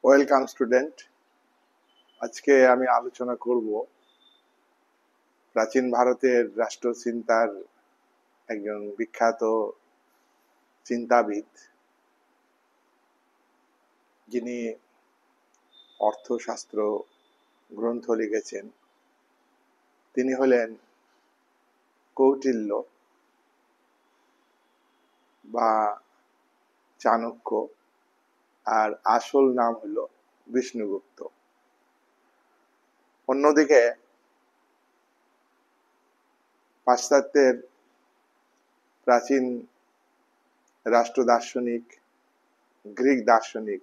Welcome student. আজকে আমি আলোচনা করব প্রাচীন ভারতের রাষ্ট্রচিন্তার একজন বিখ্যাত চিন্তাবিদ, যিনি অর্থশাস্ত্র গ্রন্থ লিখেছেন। তিনি হলেন কৌটিল্য বা চাণক্য, আর আসল নাম হলো বিষ্ণুগুপ্ত। অন্যদিকে পাশ্চাত্যের প্রাচীন রাষ্ট্র দার্শনিক, গ্রিক দার্শনিক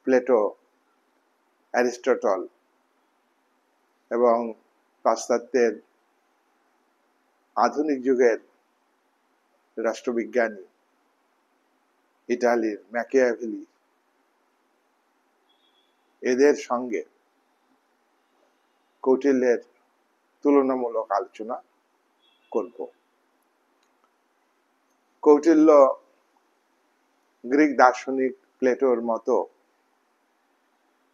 প্লেটো, অ্যারিস্টটল এবং পাশ্চাত্যের আধুনিক যুগের রাষ্ট্রবিজ্ঞানী ইটালির ম্যাকিয়াভেলি, এদের সঙ্গে কৌটিল্যের তুলনামূলক আলোচনা করব। কৌটিল্য গ্রিক দার্শনিক প্লেটোর মতো,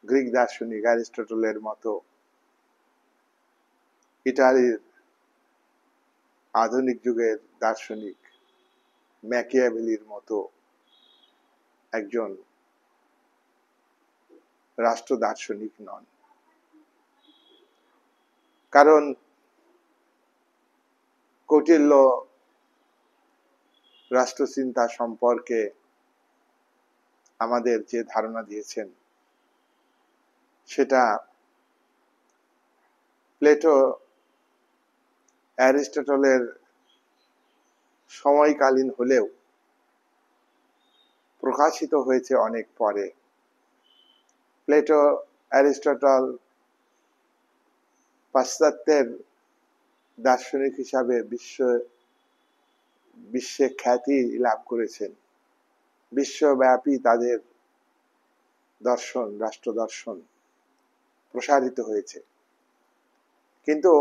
গ্রিক দার্শনিক অ্যারিস্টটলের মতো, ইটালির আধুনিক যুগের দার্শনিক ম্যাকিয়াভেলির মতো একজন রাষ্ট্র দার্শনিক নন। কারণ কৌটিল্য রাষ্ট্রচিন্তা সম্পর্কে আমাদের যে ধারণা দিয়েছেন সেটা প্লেটো, অ্যারিস্টটলের সময়কালীন হলেও প্রকাশিত হয়েছে অনেক পরে। প্লেটো, অ্যারিস্টটল পাশ্চাত্যের দার্শনিক হিসাবে বিশ্বে খ্যাতি লাভ করেছেন। বিশ্বব্যাপী তাদের দর্শন, রাষ্ট্র দর্শন প্রসারিত হয়েছে। কিন্তু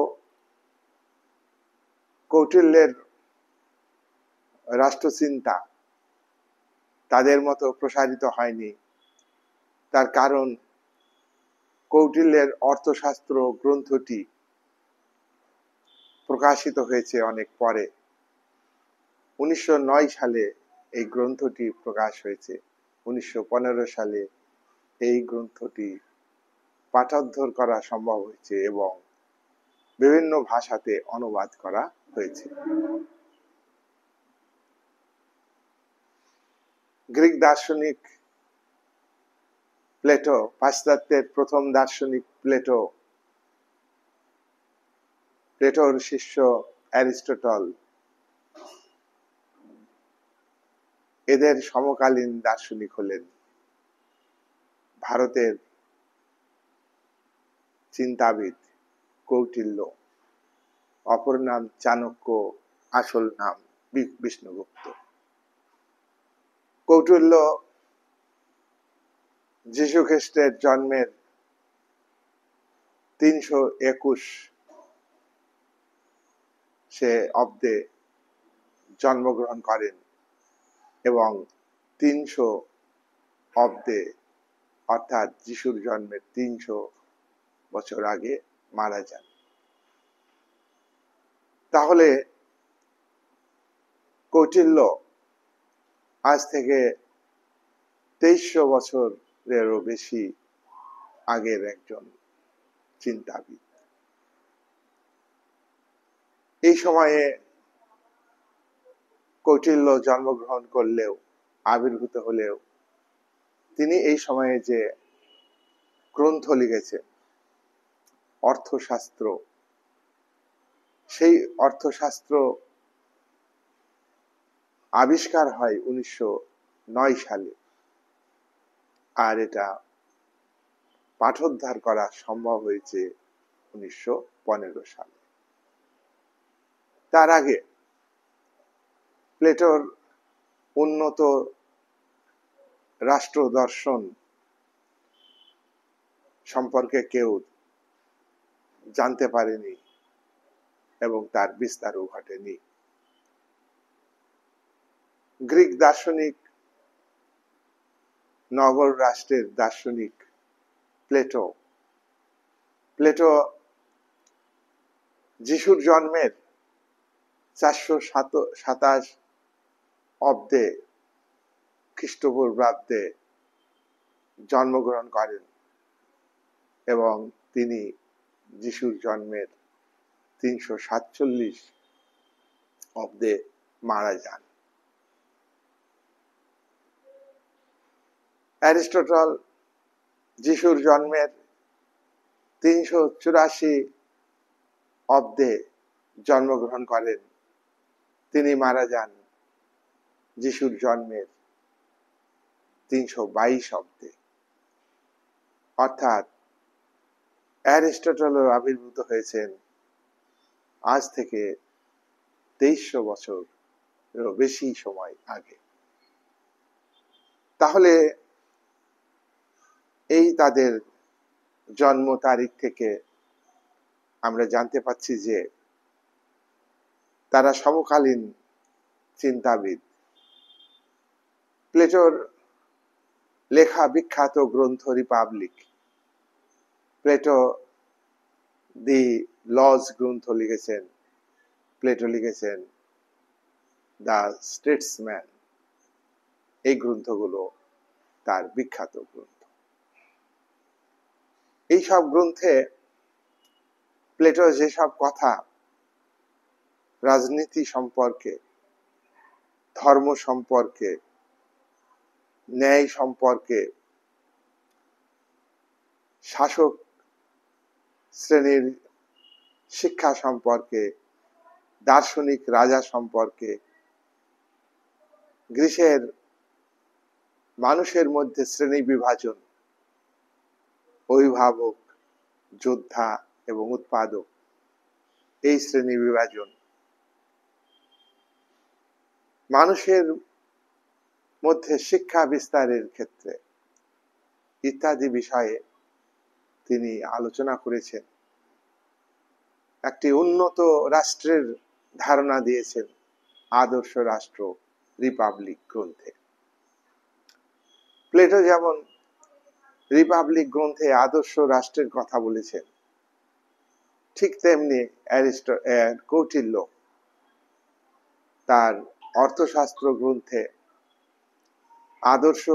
কৌটিল্যের রাষ্ট্রচিন্তা তাদের মতো প্রসারিত হয়নি। তার কারণ কৌটিল্যের অর্থশাস্ত্র গ্রন্থটি প্রকাশিত হয়েছে অনেক পরে। 1909 সালে এই গ্রন্থটি প্রকাশ হয়েছে। 1915 সালে এই গ্রন্থটি পাঠোদ্ধার করা সম্ভব হয়েছে এবং বিভিন্ন ভাষাতে অনুবাদ করা হয়েছে। গ্রিক দার্শনিক প্লেটো, পাশ্চাত্যের প্রথম দার্শনিক প্লেটো, প্লেটোর শিষ্য অ্যারিস্টটল, এদের সমকালীন দার্শনিক হলেন ভারতের চিন্তাবিদ কৌটিল্য, অপর নাম চাণক্য, আসল নাম বিষ্ণুগুপ্ত। কৌটিল্য যীশু খ্রিস্টের জন্মের 321 অব্দে জন্মগ্রহণ করেন এবং 300 অব্দে, অর্থাৎ যিশুর জন্মের 300 বছর আগে মারা যান। তাহলে কৌটিল্য আজ থেকে 2300 বছরেরও বেশি আগের একজন চিন্তাবিদ। এই সময়ে কৌটিল্য জন্মগ্রহণ করলেও, আবির্ভূত হলেও, তিনি এই সময়ে যে গ্রন্থ লিখেছেন অর্থশাস্ত্র, সেই অর্থশাস্ত্র আবিষ্কার হয় 1909 সালে, আর এটা পাঠোদ্ধার করা সম্ভব হয়েছে 1915 সালে। তার আগে প্লেটোর উন্নত রাষ্ট্র দর্শন সম্পর্কে কেউ জানতে পারেনি এবং তার বিস্তারও ঘটেনি। গ্রিক দার্শনিক নগর রাষ্ট্রের দার্শনিক প্লেটো প্লেটো যিশুর জন্মের 427 অব্দে খ্রিস্টপূর্বাব্দে জন্মগ্রহণ করেন এবং তিনি যিশুর জন্মের 347 অব্দে মারা যান। অ্যারিস্টটল যিশুর জন্মের 384 অব্দে জন্মগ্রহণ করেন, তিনি মারা যান যিশুর জন্মের 322 অব্দে। অর্থাৎ অ্যারিস্টটল আবির্ভূত হয়েছেন আজ থেকে 2300 বছর বেশি সময় আগে। তাহলে এই তাদের জন্ম তারিখ থেকে আমরা জানতে পাচ্ছি যে তারা সমকালীন চিন্তাবিদ। প্লেটোর লেখা বিখ্যাত গ্রন্থ রিপাবলিক, প্লেটো দি লজ গ্রন্থ লিখেছেন, প্লেটো লিখেছেন দ্য স্টেটসম্যান, এই গ্রন্থগুলো তার বিখ্যাত গ্রন্থ। এইসব গ্রন্থে প্লেটো যেসব কথা রাজনীতি সম্পর্কে, ধর্ম সম্পর্কে, ন্যায় সম্পর্কে, শাসক শ্রেণীর শিক্ষা সম্পর্কে, দার্শনিক রাজা সম্পর্কে, গ্রীসের মানুষের মধ্যে শ্রেণী বিভাজন, অভিভাবক, যোদ্ধা এবং উৎপাদক, এই শ্রেণী বিভাজন, মানুষের মধ্যে শিক্ষা বিস্তারের ক্ষেত্রে ইত্যাদি বিষয়ে তিনি আলোচনা করেছেন। একটি উন্নত রাষ্ট্রের ধারণা দিয়েছেন আদর্শ রাষ্ট্র রিপাবলিক গ্রন্থে। প্লেটো যেমন রিপাবলিক গ্রন্থে আদর্শ রাষ্ট্রের কথা বলেছেন, ঠিক তেমনি কৌটিল্য তার অর্থশাস্ত্র গ্রন্থে আদর্শ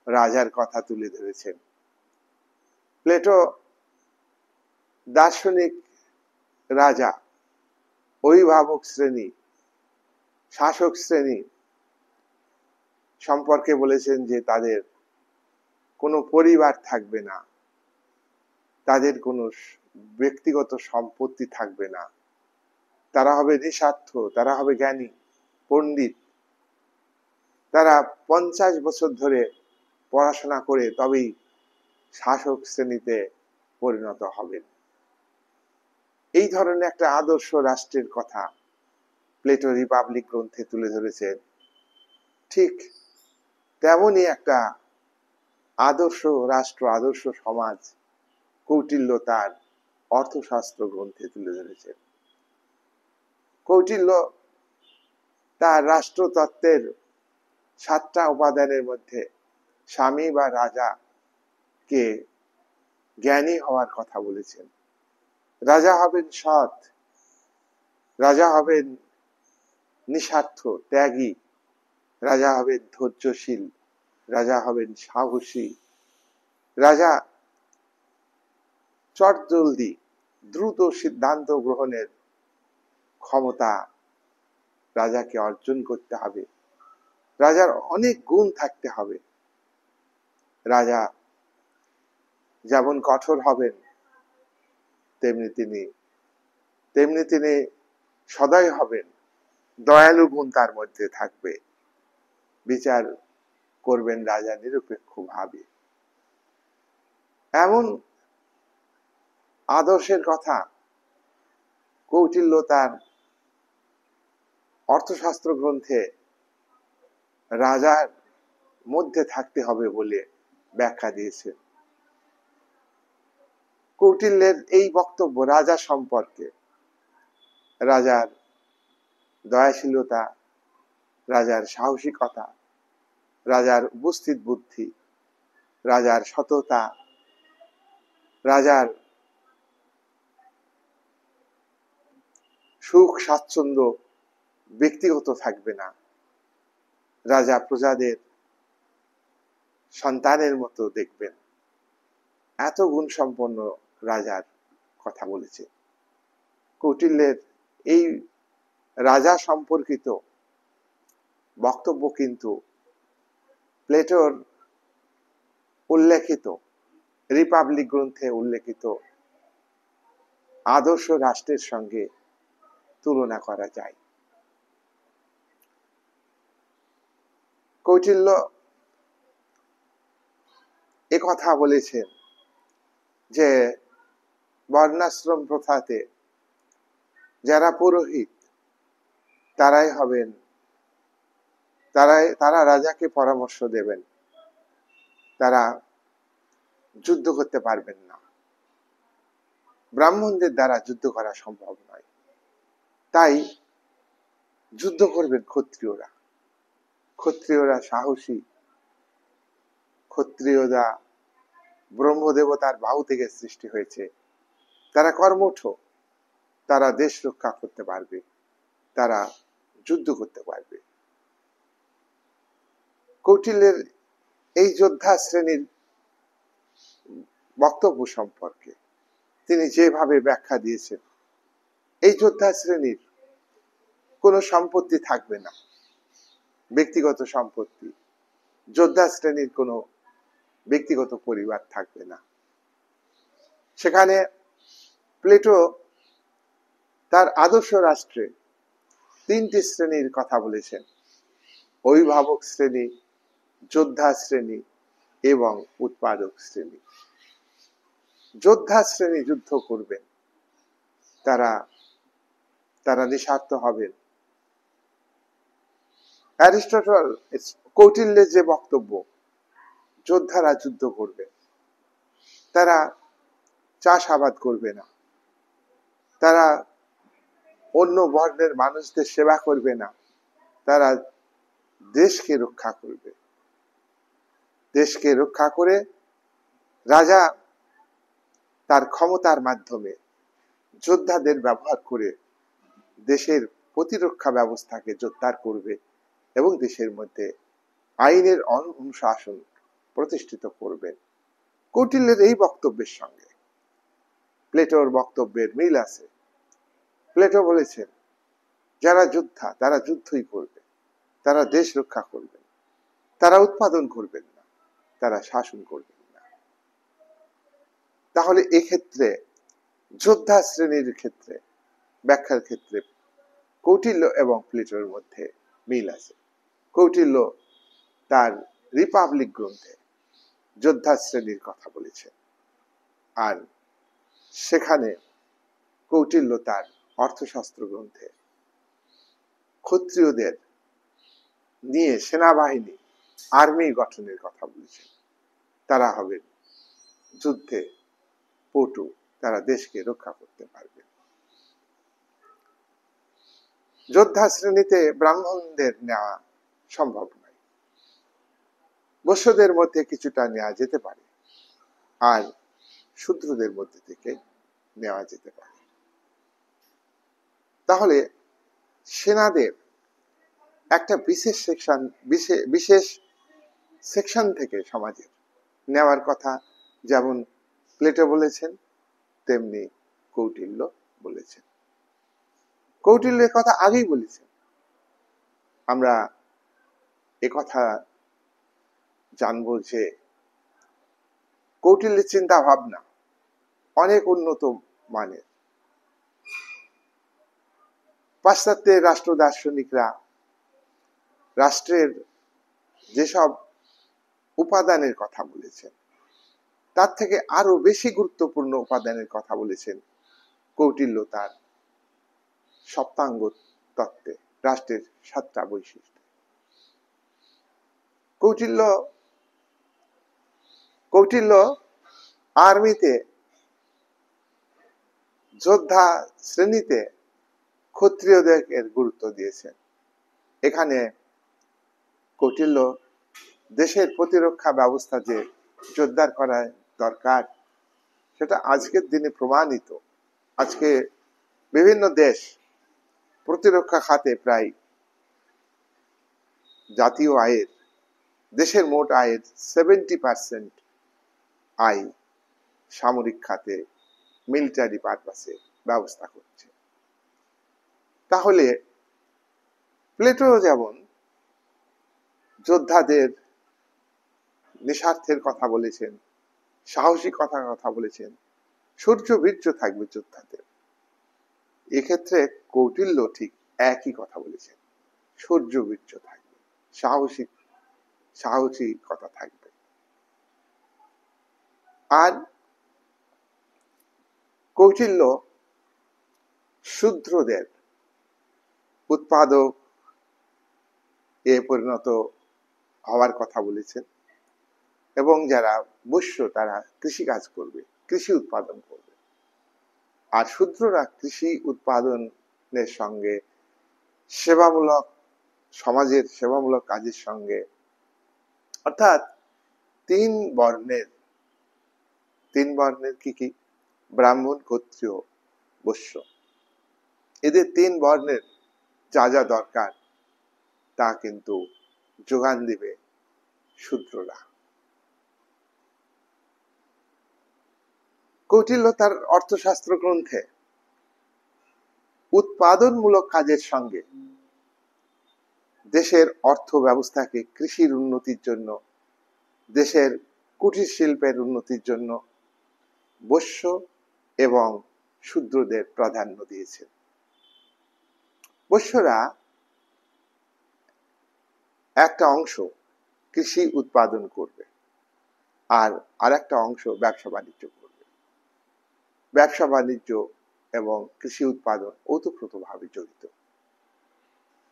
রাজার কথা তুলে ধরেছেন। প্লেটো দার্শনিক রাজা, অভিভাবক শ্রেণী, শাসক শ্রেণী সম্পর্কে বলেছেন যে তাদের কোনো পরিবার থাকবে না, তাদের কোনো ব্যক্তিগত সম্পত্তি থাকবে না, তারা হবে নিঃস্বার্থ, তারা হবে জ্ঞানী পণ্ডিত, তারা 50 বছর ধরে পড়াশোনা করে তবেই শাসক শ্রেণীতে পরিণত হবেন। এই ধরনের একটা আদর্শ রাষ্ট্রের কথা প্লেটো রিপাবলিক গ্রন্থে তুলে ধরেছেন। ঠিক তেমনই একটা আদর্শ রাষ্ট্র, আদর্শ সমাজ কৌটিল্য তার অর্থশাস্ত্র গ্রন্থে তুলে ধরেছেন। কৌটিল্য তার রাষ্ট্রতত্ত্বের 7টা উপাদানের মধ্যে স্বামী বা রাজাকে জ্ঞানী হওয়ার কথা বলেছেন। রাজা হবেন সৎ, রাজা হবেন নিঃস্বার্থ ত্যাগী, রাজা হবেন ধৈর্যশীল, রাজা হবেন সাহসী, রাজা চটজলদি দ্রুত সিদ্ধান্ত গ্রহণের ক্ষমতা রাজাকে অর্জন করতে হবে, রাজার অনেক গুণ থাকতে হবে। রাজা যেমন কঠোর হবেন তেমনি তিনি সদয় হবেন, দয়ালু গুণ তার মধ্যে থাকবে, বিচার করবেন রাজা নিরপেক্ষ ভাবে। এমন আদর্শের কথা কৌটিল্য তার অর্থশাস্ত্র গ্রন্থে রাজার মধ্যে থাকতে হবে বলে ব্যাখ্যা দিয়েছে। কৌটিল্যের এই বক্তব্য রাজা সম্পর্কে, রাজার দয়াশীলতা, রাজার সাহসিকতা, রাজার উপস্থিত বুদ্ধি, রাজার সততা, রাজার সুখ স্বাচ্ছন্দ্য ব্যক্তিগত থাকবে না, রাজা প্রজাদের সন্তানের মতো দেখবেন, এত গুণ সম্পন্ন রাজার কথা বলেছে। কৌটিল্যের এই রাজা সম্পর্কিত বক্তব্য কিন্তু প্লেটোর উল্লেখিত রিপাবলিক গ্রন্থে উল্লেখিত আদর্শ রাষ্ট্রের সঙ্গে তুলনা করা যায়। কৌটিল্য একথা বলেছেন যে বর্ণাশ্রম প্রথাতে যারা পুরোহিত তারাই হবেন, তারা রাজাকে পরামর্শ দেবেন, তারা যুদ্ধ করতে পারবেন না, ব্রাহ্মণদের দ্বারা যুদ্ধ করা সম্ভব নয়, তাই যুদ্ধ করবেন ক্ষত্রিয়রা। ক্ষত্রিয়রা সাহসী, ক্ষত্রিয়রা ব্রহ্মদেবতার বাহু থেকে সৃষ্টি হয়েছে, তারা কর্মঠ, তারা দেশ রক্ষা করতে পারবে, তারা যুদ্ধ করতে পারবে। কৌটিল্যের এই যোদ্ধা শ্রেণীর বক্তব্য সম্পর্কে তিনি যেভাবে ব্যাখ্যা দিয়েছেন, এই যোদ্ধা শ্রেণীর কোনো সম্পত্তি থাকবে না, ব্যক্তিগত সম্পত্তি, যোদ্ধা শ্রেণীর কোনো ব্যক্তিগত পরিবার থাকবে না। সেখানে প্লেটো তার আদর্শ রাষ্ট্রে তিনটি শ্রেণীর কথা বলেছেন: অভিভাবক শ্রেণী, যোদ্ধা শ্রেণী এবং উৎপাদক শ্রেণী। যোদ্ধা শ্রেণী যুদ্ধ করবেন, তারা নিঃস্বার্থ হবেন। অ্যারিস্টটল কৌটিল্যের যে বক্তব্য, যোদ্ধারা যুদ্ধ করবে, তারা চাষাবাদ করবে না, তারা অন্য বর্ণের মানুষদের সেবা করবে না, তারা দেশকে রক্ষা করবে। দেশকে রক্ষা করে রাজা তার ক্ষমতার মাধ্যমে যোদ্ধাদের ব্যবহার করে দেশের প্রতিরক্ষা ব্যবস্থাকে জোরদার করবে এবং দেশের মধ্যে আইনের অনুশাসন প্রতিষ্ঠিত করবেন। কৌটিল্যের এই বক্তব্যের সঙ্গে প্লেটোর বক্তব্যের মিল আছে। প্লেটো বলেছেন যারা যোদ্ধা তারা যুদ্ধই করবে, তারা দেশ রক্ষা করবেন, তারা উৎপাদন করবেন না, তারা শাসন করবেন না। তাহলে এক্ষেত্রে যোদ্ধা শ্রেণীর ক্ষেত্রে ব্যাখ্যার ক্ষেত্রে কৌটিল্য এবং প্লেটোর মধ্যে মিল আছে। কৌটিল্য তার রিপাবলিক গ্রন্থে যোদ্ধা শ্রেণীর কথা বলেছেন, আর সেখানে কৌটিল্য তার অর্থশাস্ত্র গ্রন্থে ক্ষত্রিয়দের নিয়ে সেনাবাহিনী, আর্মি গঠনের কথা বলেছেন। তারা হবেন যুদ্ধে পটু, তারা দেশকে রক্ষা করতে পারবে। যোদ্ধা শ্রেণীতে ব্রাহ্মণদের নেওয়া সম্ভব নয়, বৈশ্যদের মধ্যে কিছুটা নেওয়া যেতে পারে, আর শূদ্রদের মধ্যে থেকে নেওয়া যেতে পারে। তাহলে সেনাদের একটা বিশেষ সেকশন থেকে সমাজের নেওয়ার কথা যেমন প্লেটো বলেছেন, তেমনি কৌটিল্য বলেছেন। কৌটিল্যের কথা আগেই বলেছেন। আমরা একথা জানবো যে কৌটিল্যের চিন্তা ভাবনা অনেক উন্নত মানের। পাশ্চাত্যের রাষ্ট্র দার্শনিকরা রাষ্ট্রের যেসব উপাদানের কথা বলেছেন তার থেকে আরো বেশি গুরুত্বপূর্ণ উপাদানের কথা বলেছেন কৌটিল্য তার সপ্তাঙ্গ তত্ত্বে, রাষ্ট্রের 7টা বৈশিষ্ট্য। কৌটিল্য আর্মিতে, যোদ্ধা শ্রেণীতে ক্ষত্রিয়দের গুরুত্ব দিয়েছেন। এখানে কৌটিল্য দেশের প্রতিরক্ষা ব্যবস্থা যে জোরদার করা দরকার, সেটা আজকের দিনে প্রমাণিত। আজকে বিভিন্ন দেশ প্রতিরক্ষা খাতে প্রায় জাতীয় আয়ের, দেশের মোট আয়ের 70% আয় সামরিক খাতে, মিলিটারি পারপাসে ব্যবস্থা করছে। তাহলে প্লেটো যেমন যোদ্ধাদের নিঃস্বার্থের কথা বলেছেন, সাহসিকতার কথা বলেছেন, শৌর্য বীর্য থাকবে যোদ্ধাদের, এক্ষেত্রে কৌটিল্য ঠিক একই কথা বলেছেন। শৌর্য বীর্য থাকবে, সাহসিকতা থাকবে। আর কৌটিল্য শূদ্রদের উৎপাদক এ পরিণত হওয়ার কথা বলেছেন, এবং যারা বৈশ্য তারা কৃষিকাজ করবে, কৃষি উৎপাদন করবে, আর শূদ্ররা কৃষি উৎপাদনের সঙ্গে সেবামূলক, সমাজের সেবামূলক কাজের সঙ্গে, অর্থাৎ তিন বর্ণের কি কি? ব্রাহ্মণ, ক্ষত্রিয়, বৈশ্য, এদের তিন বর্ণের যা যা দরকার তা কিন্তু যোগান দিবে শূদ্ররা। কৌটিল্য তার অর্থশাস্ত্র গ্রন্থে উৎপাদনমূলক কাজের সঙ্গে দেশের অর্থ ব্যবস্থাকে কৃষির উন্নতির জন্য, দেশের কুটির শিল্পের উন্নতির জন্য বৈশ্য এবং শূদ্রদের প্রাধান্য দিয়েছেন। বৈশ্যরা একটা অংশ কৃষি উৎপাদন করবে, আর আরেকটা অংশ ব্যবসা বাণিজ্য করবে। ব্যবসা বাণিজ্য এবং কৃষি উৎপাদন ওতপ্রোতভাবে জড়িত।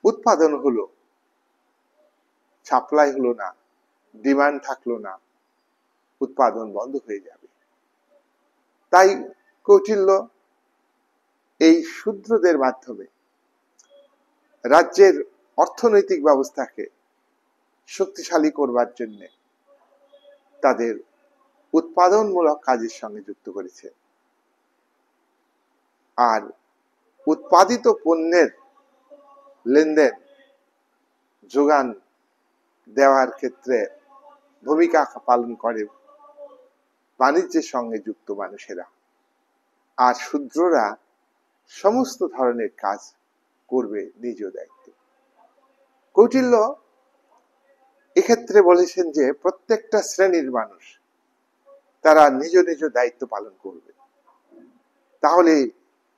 উৎপাদন হলো, সাপ্লাই হলো না, ডিমান্ড থাকলো না, উৎপাদন বন্ধ হয়ে যাবে। তাই কৌটিল্য এই শূদ্রদের মাধ্যমে রাজ্যের অর্থনৈতিক ব্যবস্থাকে শক্তিশালী করবার জন্য তাদের উৎপাদনমূলক কাজের সঙ্গে যুক্ত করেছে। আর উৎপাদিত পণ্যের লেনদেন, যোগান দেওয়ার ক্ষেত্রে ভূমিকা পালন করে বাণিজ্যের সঙ্গে যুক্ত মানুষেরা, আর শূদ্ররা সমস্ত ধরনের কাজ করবে নিজ দায়িত্বে। কৌটিল্য এক্ষেত্রে বলেছেন যে প্রত্যেকটা শ্রেণীর মানুষ তারা নিজ নিজ দায়িত্ব পালন করবে, তাহলে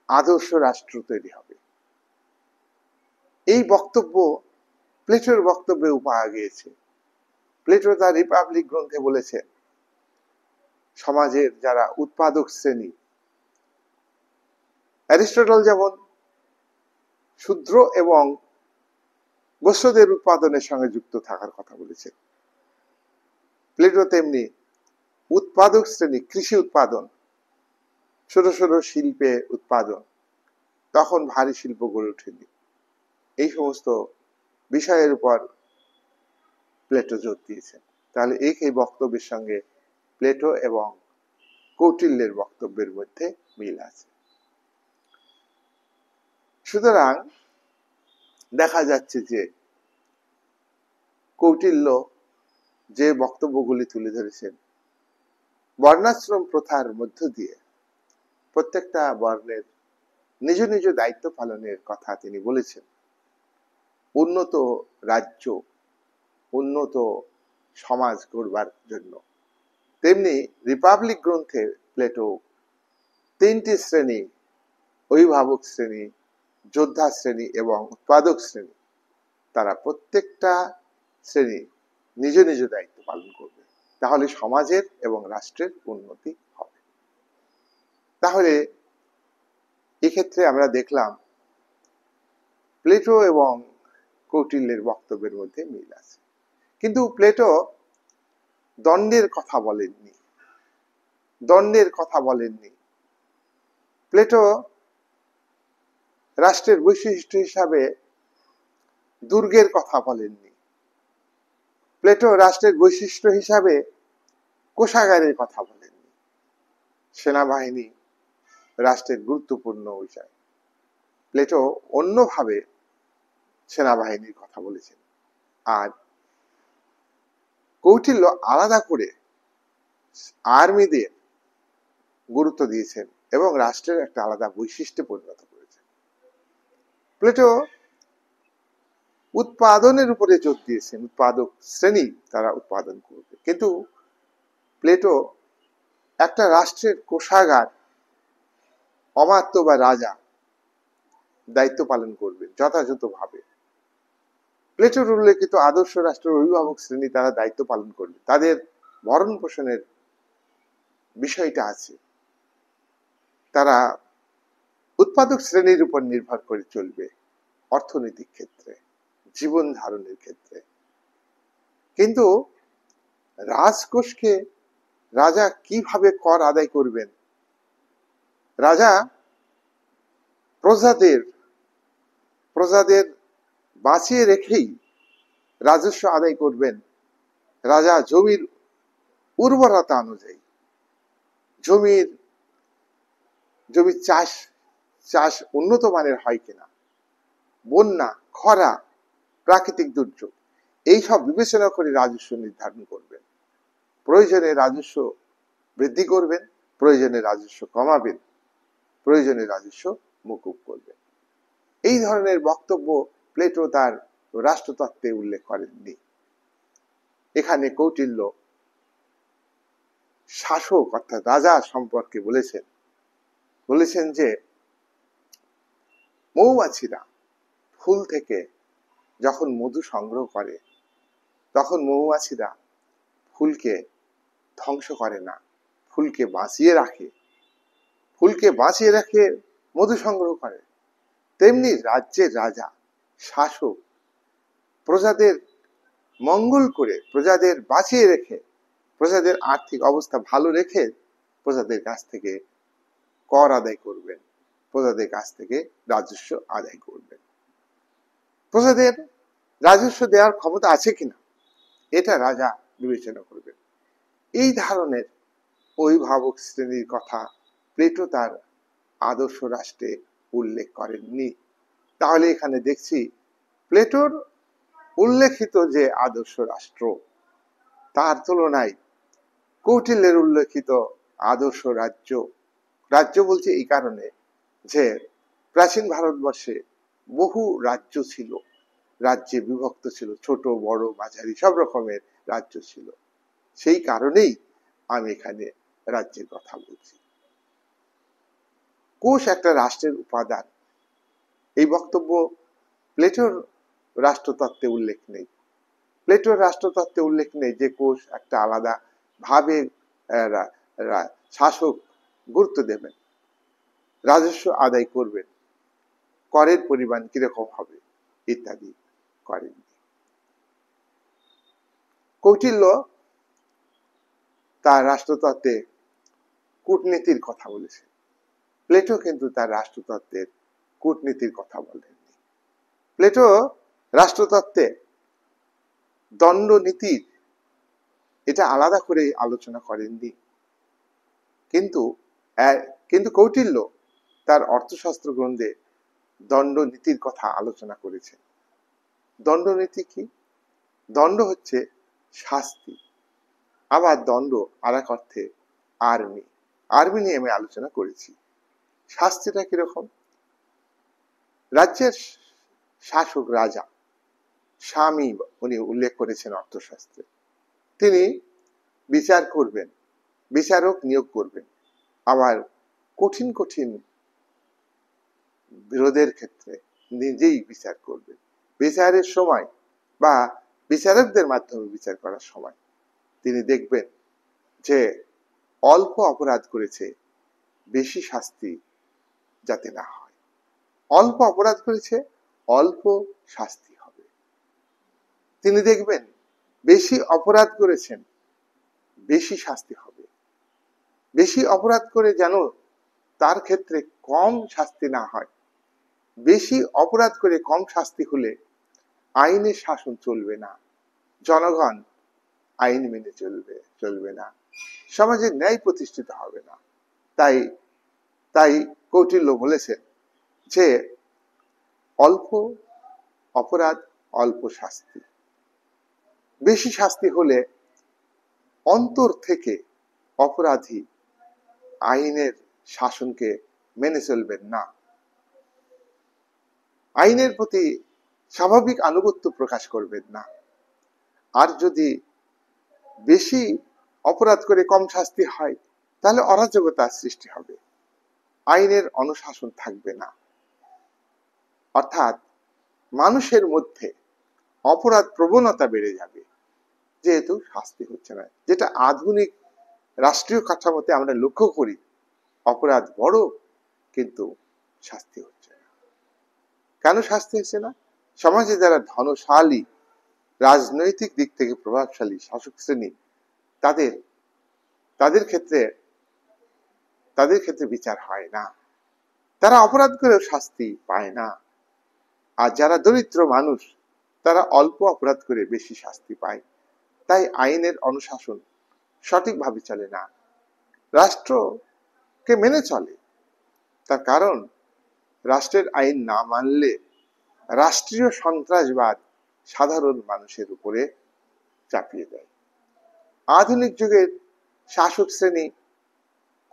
আদর্শ রাষ্ট্র তৈরি হবে। এই বক্তব্য প্লেটোর বক্তব্যেও পাওয়া গিয়েছে। প্লেটো তার রিপাবলিক গ্রন্থে বলেছেন সমাজের যারা উৎপাদক শ্রেণী, অ্যারিস্টটল যেমন শূদ্র এবং বৈশ্যদের উৎপাদনের সঙ্গে যুক্ত থাকার কথা বলেছেন, প্লেটো তেমনি উৎপাদক শ্রেণী, কৃষি উৎপাদন, ছোট ছোট শিল্পে উৎপাদন, তখন ভারী শিল্প গড়ে ওঠেনি, এই সমস্ত বিষয়ের উপর প্লেটো জোর দিয়েছেন। তাহলে এই বক্তব্যের সঙ্গে প্লেটো এবং কৌটিল্যের বক্তব্যের মধ্যে মিল আছে। সুতরাং দেখা যাচ্ছে যে কৌটিল্য যে বক্তব্যগুলি তুলে ধরেছেন, বর্ণাশ্রম প্রথার মধ্য দিয়ে প্রত্যেকটা বর্ণের নিজ নিজ দায়িত্ব পালনের কথা তিনি বলেছেন। উন্নত রাজ্য, উন্নত সমাজ গড়বার জন্য। তেমনি রিপাবলিক গ্রন্থে প্লেটো তিনটি শ্রেণী, অভিভাবক শ্রেণী, যোদ্ধা শ্রেণী এবং উৎপাদক শ্রেণী, তারা প্রত্যেকটা শ্রেণী নিজ নিজ দায়িত্ব পালন করবে, তাহলে সমাজের এবং রাষ্ট্রের উন্নতি হবে। তাহলে এক্ষেত্রে আমরা দেখলাম প্লেটো এবং কৌটিল্যের বক্তব্যের মধ্যে মিল আছে। কিন্তু প্লেটো দণ্ডের কথা বলেননি। প্লেটো রাষ্ট্রের বৈশিষ্ট্য হিসাবে দুর্গের কথা বলেননি। প্লেটো রাষ্ট্রের বৈশিষ্ট্য হিসাবে কোষাগারের কথা বলেননি। সেনাবাহিনী রাষ্ট্রের গুরুত্বপূর্ণ বিষয়। প্লেটো অন্যভাবে সেনাবাহিনীর কথা বলেছেন। আর কৌটিল্য আলাদা করে আর্মিদের গুরুত্ব দিয়েছেন এবং রাষ্ট্রের একটা আলাদা বৈশিষ্ট্যে পরিণত করেছেন। প্লেটো উৎপাদনের উপরে জোর দিয়েছেন, উৎপাদক শ্রেণী তারা উৎপাদন করবে। কিন্তু প্লেটো একটা রাষ্ট্রের কোষাগার অমাত্য বা রাজা দায়িত্ব পালন করবে যথাযথভাবে। প্লেটোর উল্লেখিত আদর্শ রাষ্ট্রের অভিভাবক শ্রেণী তারা দায়িত্ব পালন করবে, তাদের ভরণ পোষণের বিষয়টা আছে। তারা উৎপাদক শ্রেণীর উপর নির্ভর করে চলবে অর্থনৈতিক ক্ষেত্রে, জীবন ধারণের ক্ষেত্রে। কিন্তু রাজকোষকে রাজা কিভাবে কর আদায় করবেন? রাজা প্রজাদের বাঁচিয়ে রেখেই রাজস্ব আদায় করবেন। রাজা জমির উর্বরতা অনুযায়ী জমির চাষ উন্নত মানের হয় কিনা, বন্যা, খরা, প্রাকৃতিক দুর্যোগ এইসব বিবেচনা করে রাজস্ব নির্ধারণ করবেন। প্রয়োজনে রাজস্ব বৃদ্ধি করবেন, প্রয়োজনে রাজস্ব কমাবেন, প্রয়োজনে রাজস্ব মকুব করবেন। এই ধরনের বক্তব্য প্লেটো তার রাষ্ট্রতত্ত্বে উল্লেখ করেননি। এখানে কৌটিল্য শাসক অর্থাৎ রাজা সম্পর্কে বলেছেন যে মৌমাছিরা ফুল থেকে যখন মধু সংগ্রহ করে তখন মৌমাছিরা ফুলকে ধ্বংস করে না, ফুলকে বাঁচিয়ে রাখে মধু সংগ্রহ করে। তেমনি রাজ্যের রাজা শাসক প্রজাদের মঙ্গল করে, প্রজাদের বাঁচিয়ে রেখে, প্রজাদের আর্থিক অবস্থা ভালো রেখে প্রজাদের কাছ থেকে কর আদায় করবেন, প্রজাদের কাছ থেকে রাজস্ব আদায় করবেন। প্রজাদের রাজস্ব দেওয়ার ক্ষমতা আছে কিনা এটা রাজা বিবেচনা করবেন। এই ধরনের অভিভাবক শ্রেণীর কথা প্লেটো তার আদর্শ রাষ্ট্রে উল্লেখ করেননি। তাহলে এখানে দেখছি প্লেটোর উল্লেখিত যে আদর্শ রাষ্ট্র তার তুলনায় কৌটিল্যের উল্লেখিত আদর্শ রাজ্য বলছে এই কারণে যে প্রাচীন ভারতবর্ষে বহু রাজ্য ছিল, রাজ্যে বিভক্ত ছিল, ছোট বড় মাঝারি সব রকমের রাজ্য ছিল। সেই কারণেই আমি এখানে রাজ্যের কথা বলছি। কোষ একটা রাষ্ট্রের উপাদান, এই বক্তব্য প্লেটোর রাষ্ট্রতত্ত্বে উল্লেখ নেই। প্লেটোর রাষ্ট্রতত্ত্বে উল্লেখ নেই যে কোষ একটা আলাদা ভাবে শাসক গুরুত্ব দেবেন, রাজস্ব আদায় করবেন, করের পরিমাণ কিরকম হবে ইত্যাদি করেননি। কৌটিল্য তার রাষ্ট্রতত্ত্বে কূটনীতির কথা বলেছে, প্লেটো কিন্তু তার রাষ্ট্রতত্ত্বের কূটনীতির কথা বলেননি। প্লেটো রাষ্ট্রতত্ত্বে দণ্ডনীতির এটা আলাদা করে আলোচনা করেননি। কিন্তু কৌটিল্য তার অর্থশাস্ত্র গ্রন্থে দণ্ডনীতির কথা আলোচনা করেছেন। দণ্ডনীতি কি? দণ্ড হচ্ছে শাস্তি, আবার দণ্ড আর এক অর্থে আর্মি নিয়ে আমি আলোচনা করেছি। শাস্তিটা কিরকম? রাজ্যের শাসক রাজা স্বামী উনি উল্লেখ করেছেন অর্থশাস্ত্রে, তিনি বিচার করবেন, বিচারক নিয়োগ করবেন, আবার কঠিন কঠিন বিরোধের ক্ষেত্রে নিজেই বিচার করবেন। বিচারের সময় বা বিচারকদের মাধ্যমে বিচার করার সময় তিনি দেখবেন যে অল্প অপরাধ করেছে, বেশি শাস্তি যাতে না হয়। অল্প অপরাধ করেছে, অল্প শাস্তি হবে। তিনি দেখবেন বেশি অপরাধ করেছেন, বেশি শাস্তি হবে। বেশি অপরাধ করে যেন তার ক্ষেত্রে কম শাস্তি না হয়। বেশি অপরাধ করে কম শাস্তি হলে আইনের শাসন চলবে না, জনগণ আইন মেনে চলবে না, সমাজে ন্যায় প্রতিষ্ঠিত হবে না। তাই তাই কৌটিল্য বলেছেন যে অল্প অপরাধ অল্প শাস্তি। বেশি শাস্তি হলে অন্তর থেকে অপরাধী আইনের শাসনকে মেনে চলবেন না, আইনের প্রতি স্বাভাবিক আনুগত্য প্রকাশ করবেন না। আর যদি বেশি অপরাধ করে কম শাস্তি হয়, তাহলে অরাজকতার সৃষ্টি হবে, আইনের অনুশাসন থাকবে না। অর্থাৎ মানুষের মধ্যে অপরাধ প্রবণতা বেড়ে যাবে, যেহেতু শাস্তি হচ্ছে না। যেটা আধুনিক রাষ্ট্রীয় কাঠামোতে আমরা লক্ষ্য করি, অপরাধ বড় কিন্তু শাস্তি হচ্ছে না। কেন শাস্তি হচ্ছে না? সমাজে যারা ধনশালী, রাজনৈতিক দিক থেকে প্রভাবশালী শাসক শ্রেণী, তাদের ক্ষেত্রে বিচার হয় না, তারা অপরাধ করেও শাস্তি পায় না। আর যারা দরিদ্র মানুষ, তারা অল্প অপরাধ করে বেশি শাস্তি পায়। তাই আইনের অনুশাসন সঠিকভাবে চলে না, রাষ্ট্রকে মেনে চলে। তার কারণ রাষ্ট্রের আইন না মানলে রাষ্ট্রীয় সন্ত্রাসবাদ সাধারণ মানুষের উপরে চাপিয়ে দেয়। আধুনিক যুগের শাসক শ্রেণী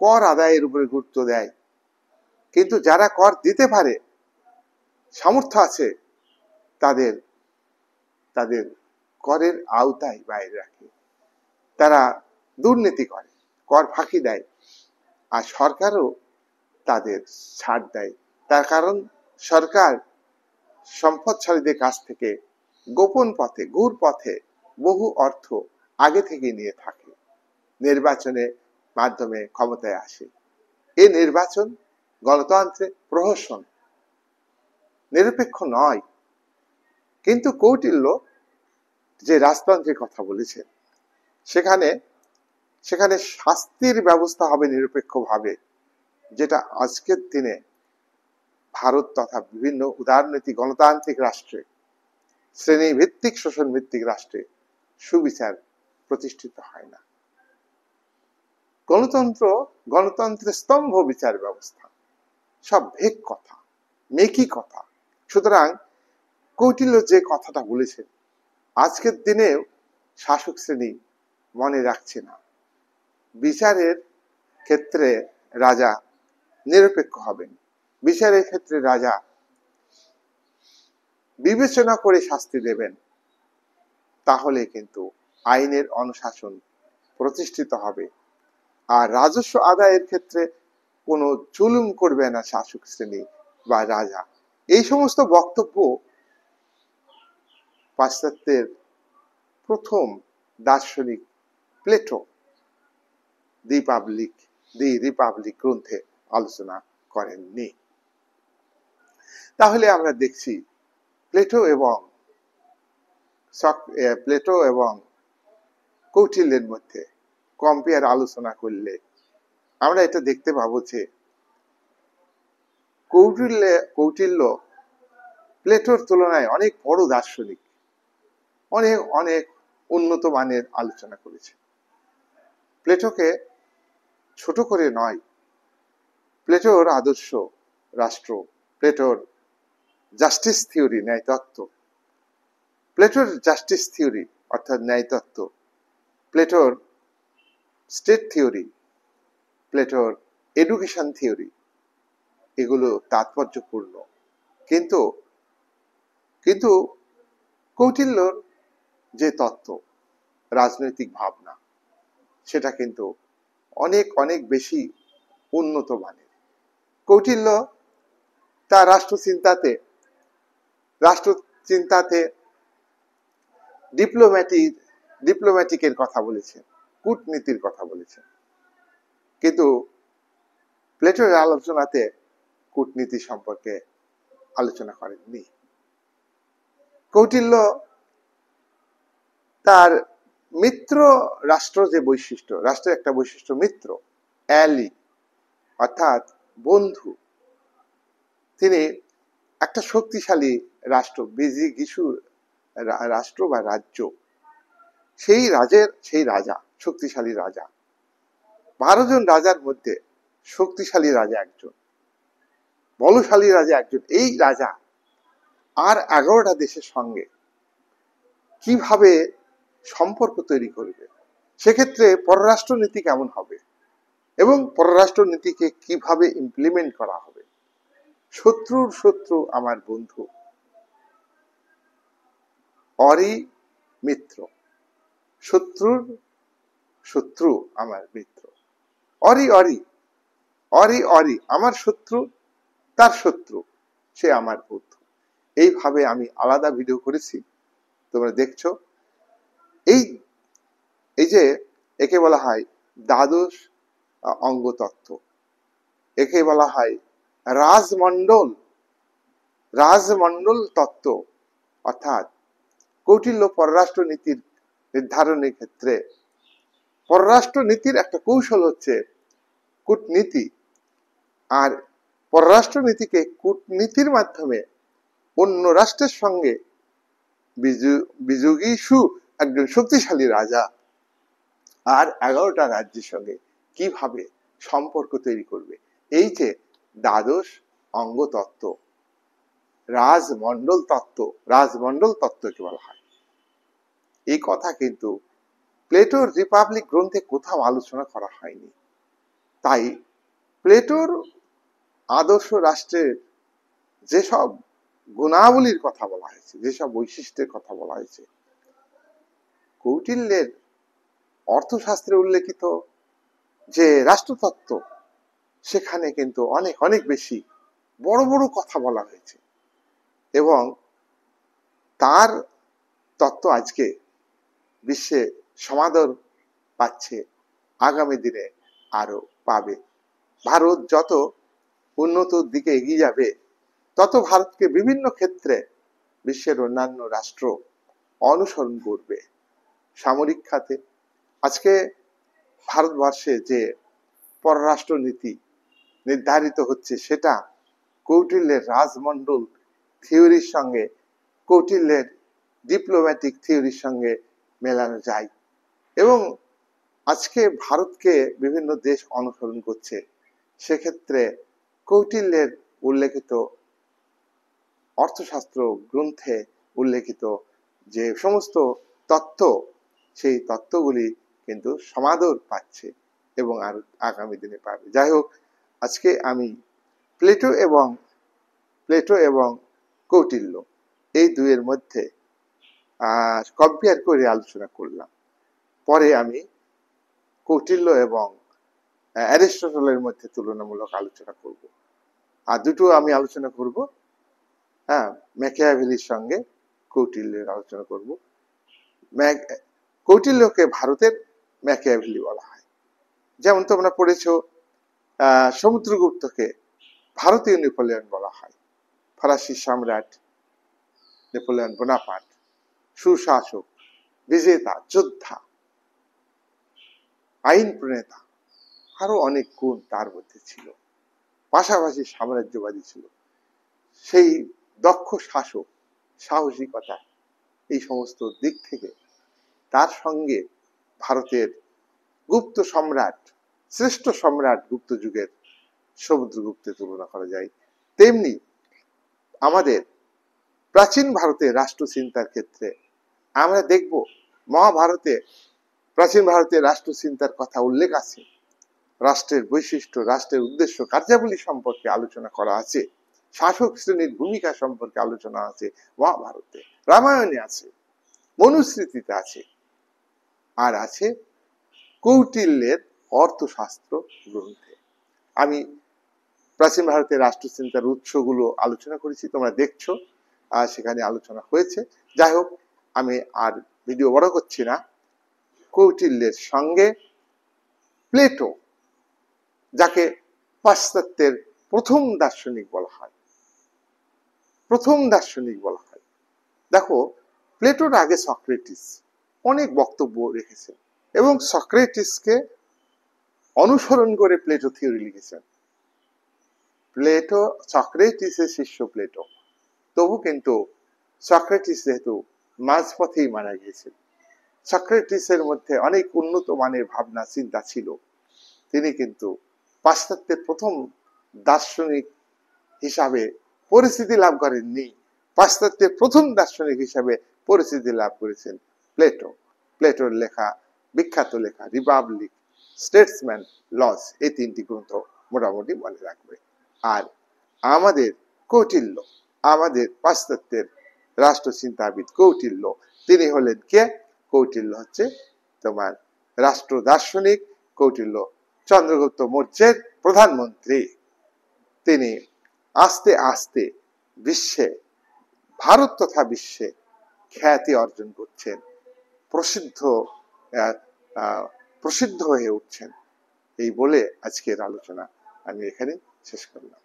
কর আদায়ের উপরে গুরুত্ব দেয়, কিন্তু যারা কর দিতে পারে, সামর্থ্য আছে, তাদের তাদের করের আওতায় বাইরে রাখে। তারা দুর্নীতি করে, কর ফাঁকি দেয়, আর সরকারও তাদের ছাড় দেয়। তার কারণ সরকার সম্পদশালীদের কাছ থেকে গোপন পথে, ঘুর পথে বহু অর্থ আগে থেকে নিয়ে থাকে, নির্বাচনের মাধ্যমে ক্ষমতায় আসে। এই নির্বাচন গণতন্ত্রের প্রহসন, নিরপেক্ষ নয়। কিন্তু কৌটিল্য যে রাজতন্ত্রের কথা বলেছেন, সেখানে শাস্তির ব্যবস্থা হবে নিরপেক্ষভাবে, যেটা আজকের দিনে ভারত তথা বিভিন্ন উদারনীতি গণতান্ত্রিক রাষ্ট্রে, শ্রেণী ভিত্তিক শোষণ ভিত্তিক রাষ্ট্রে সুবিচার প্রতিষ্ঠিত হয় না। গণতন্ত্রের স্তম্ভ বিচার ব্যবস্থা, সব ভেক কথা, মেকি কথা। সুতরাং কৌটিল্য যে কথাটা বলেছেন, আজকের দিনে শাসক শ্রেণী মনে রাখছে না। বিচারের ক্ষেত্রে রাজা নিরপেক্ষ হবেন, বিচারের ক্ষেত্রে রাজা বিবেচনা করে শাস্তি দেবেন, তাহলে কিন্তু আইনের অনুশাসন প্রতিষ্ঠিত হবে। আর রাজস্ব আদায়ের ক্ষেত্রে কোনো জুলুম করবে না শাসক শ্রেণী বা রাজা। এই সমস্ত বক্তব্য পাশ্চাত্যের প্রথম দার্শনিক প্লেটো দি রিপাবলিক গ্রন্থে আলোচনা করেননি। তাহলে আমরা দেখছি প্লেটো এবং কৌটিল্যের মধ্যে কম্পেয়ার আলোচনা করলে আমরা এটা দেখতে পাবো যে কৌটিল্য প্লেটোর তুলনায় অনেক বড় দার্শনিক, অনেক অনেক উন্নত মানের আলোচনা করেছে। প্লেটোকে ছোট করে নয়, প্লেটোর আদর্শ রাষ্ট্র, প্লেটোর জাস্টিস থিওরি, ন্যায় তত্ত্ব, প্লেটোর জাস্টিস থিওরি অর্থাৎ ন্যায় তত্ত্ব, প্লেটোর স্টেট থিওরি, প্লেটোর এডুকেশন থিওরি, এগুলো তাৎপর্যপূর্ণ। কিন্তু কৌটিল্যর যে তত্ত্ব, রাজনৈতিক ভাবনা, সেটা কিন্তু অনেক অনেক বেশি উন্নত মানের। কৌটিল্য তার রাষ্ট্রচিন্তাতে ডিপ্লোম্যাটিকের কথা বলেছেন, কূটনীতির কথা বলেছেন, কিন্তু প্লেটোর আলোচনাতে কূটনীতি সম্পর্কে আলোচনা করেননি। কৌটিল্য তার মিত্র রাষ্ট্র যে বৈশিষ্ট্য, রাষ্ট্রের একটা বৈশিষ্ট্য মিত্র, অ্যালি অর্থাৎ বন্ধু। তিনি একটা শক্তিশালী রাষ্ট্র, রাষ্ট্র বা রাজ্য, সেই রাজা শক্তিশালী রাজা, 12 জন রাজার মধ্যে শক্তিশালী রাজা একজন, বলশালী রাজা একজন। এই রাজা আর 11টা দেশের সঙ্গে কিভাবে সম্পর্ক তৈরি করবে, সেক্ষেত্রে পররাষ্ট্র নীতি কেমন হবে এবং পররাষ্ট্র নীতিকে কিভাবে ইমপ্লিমেন্ট করা হবে। শত্রুর শত্রু আমার বন্ধু, অরি মিত্র, শত্রুর শত্রু আমার মিত্র। অরি অরি অরি অরি, আমার শত্রু তার শত্রু সে আমার বন্ধু। এইভাবে আমি আলাদা ভিডিও করেছি, তোমরা দেখছো। এই এই যে একে বলা হয় দ্বাদশ অঙ্গতত্ত্ব, একে বলা হয় রাজমণ্ডল তত্ত্ব। অর্থাৎ কৌটিল্য পররাষ্ট্র নীতির নির্ধারণের ক্ষেত্রে পররাষ্ট্র নীতির একটা কৌশল হচ্ছে কূটনীতি, আর পররাষ্ট্র নীতিকে কূটনীতির মাধ্যমে অন্য রাষ্ট্রের সঙ্গে বিযোগীষু একজন শক্তিশালী রাজা আর 11টা রাজ্যের সঙ্গে কিভাবে সম্পর্ক তৈরি করবে, এই যে দ্বাদশ অঙ্গতত্ত্ব, রাজমণ্ডল তত্ত্বকে বলা হয়। এই কথা কিন্তু প্লেটোর রিপাবলিক গ্রন্থে কোথাও আলোচনা করা হয়নি। তাই প্লেটোর আদর্শ রাষ্ট্রের যেসব গুণাবলীর কথা বলা হয়েছে, যেসব বৈশিষ্ট্যের কথা বলা হয়েছে, কৌটিল্যের অর্থশাস্ত্রে উল্লেখিত যে রাষ্ট্রতত্ত্ব, সেখানে কিন্তু অনেক অনেক বেশি বড় বড় কথা বলা হয়েছে এবং তার তত্ত্ব আজকে বিশ্বে সমাদর পাচ্ছে, আগামী দিনে আরো পাবে। ভারত যত উন্নত দিকে এগিয়ে যাবে, তত ভারতকে বিভিন্ন ক্ষেত্রে বিশ্বের অন্যান্য রাষ্ট্র অনুসরণ করবে। সামরিক খাতে আজকে ভারতবর্ষে যে পররাষ্ট্র নীতি নির্ধারিত হচ্ছে, সেটা কৌটিল্যের রাজমণ্ডল থিওরির সঙ্গে, কৌটিল্যের ডিপ্লোম্যাটিক থিওরির সঙ্গে মেলানো যায় এবং আজকে ভারতকে বিভিন্ন দেশ অনুসরণ করছে। সেক্ষেত্রে কৌটিল্যের উল্লেখিত অর্থশাস্ত্র গ্রন্থে উল্লেখিত যে সমস্ত তত্ত্ব, সেই তত্ত্বগুলি কিন্তু সমাদর পাচ্ছে এবং আর আগামী দিনে পাবে। যাই হোক, আজকে আমি প্লেটো এবং কৌটিল্য এই দুইয়ের মধ্যে কম্পেয়ার করে আলোচনা করলাম। পরে আমি কৌটিল্য এবং অ্যারিস্টটলের মধ্যে তুলনামূলক আলোচনা করব, আর দুটো আমি আলোচনা করব। ম্যাকিয়াভেলির সঙ্গে কৌটিল্যের আলোচনা করব। কৌটিল্যকে ভারতের ম্যাকিয়াভেলি বলা হয়। যেমন তোমরা পড়েছো সমুদ্রগুপ্তকে ভারতীয় নেপোলিয়ন বলা হয়। ফরাসি সম্রাট নেপোলিয়ন বোনাপার্ট, সুশাসক, বিজেতা, যোদ্ধা, আইন প্রণেতা, আরো অনেক গুণ তার মধ্যে ছিল। পাশাপাশি সাম্রাজ্যবাদী ছিল, সেই দক্ষ শাসক, সাহসিকতা, এই সমস্ত দিক থেকে তার সঙ্গে ভারতের গুপ্ত সম্রাট, শ্রেষ্ঠ সম্রাট গুপ্ত যুগের সমুদ্রগুপ্তের তুলনা করা যায়। তেমনি আমাদের প্রাচীন ভারতের রাষ্ট্রচিন্তার ক্ষেত্রে আমরা দেখব মহাভারতে প্রাচীন ভারতের রাষ্ট্রচিন্তার কথা উল্লেখ আছে, রাষ্ট্রের বৈশিষ্ট্য, রাষ্ট্রের উদ্দেশ্য, কার্যাবলী সম্পর্কে আলোচনা করা আছে, শাসক শ্রেণীর ভূমিকা সম্পর্কে আলোচনা আছে মহাভারতে, রামায়ণে আছে, মনুস্মৃতিতে আছে, আর আছে কৌটিল্যের অর্থশাস্ত্র গ্রন্থে। আমি প্রাচীন ভারতের রাষ্ট্রচিন্তার উৎসগুলো আলোচনা করেছি, তোমরা দেখছো, আর সেখানে আলোচনা হয়েছে। যাই হোক, আমি আর ভিডিও বড় করছি না। কৌটিল্যের সঙ্গে প্লেটো, যাকে পাশ্চাত্যের প্রথম দার্শনিক বলা হয়, দেখো প্লেটোর আগে সক্রেটিস অনেক বক্তব্য রেখেছেন এবং সক্রেটিসকে অনুসরণ করে প্লেটো থিওরি লিখেছেন। সক্রেটিসের শিষ্য প্লেটো, তবু কিন্তু সক্রেটিস যেহেতু মাঝপথেই মারা গিয়েছিল, সক্রেটিসের মধ্যে অনেক উন্নত মানের ভাবনা চিন্তা ছিল। তিনি কিন্তু পাশ্চাত্যের প্রথম দার্শনিক হিসাবে পরিচিতি লাভ করেননি। পাশ্চাত্যের প্রথম দার্শনিক হিসাবে পরিচিতি লাভ করেছেন প্লেটো। প্লেটোর লেখা বিখ্যাত লেখা রিপাবলিক, স্টেটসম্যান, লজ, এই তিনটি গ্রন্থ মোটামুটি মনে রাখবে। আর আমাদের কৌটিল্য, আমাদের পাশ্চাত্যের রাষ্ট্র চিন্তাবিদ কৌটিল্য, তিনি হলেন কে? কৌটিল্য হচ্ছে তোমার রাষ্ট্র দার্শনিক। কৌটিল্য চন্দ্রগুপ্ত মৌর্যের প্রধানমন্ত্রী। তিনি আস্তে আস্তে বিশ্বে, ভারত তথা বিশ্বে খ্যাতি অর্জন করছেন, প্রসিদ্ধ হয়ে উঠছেন। এই বলে আজকের আলোচনা আমি এখানে শেষ করলাম।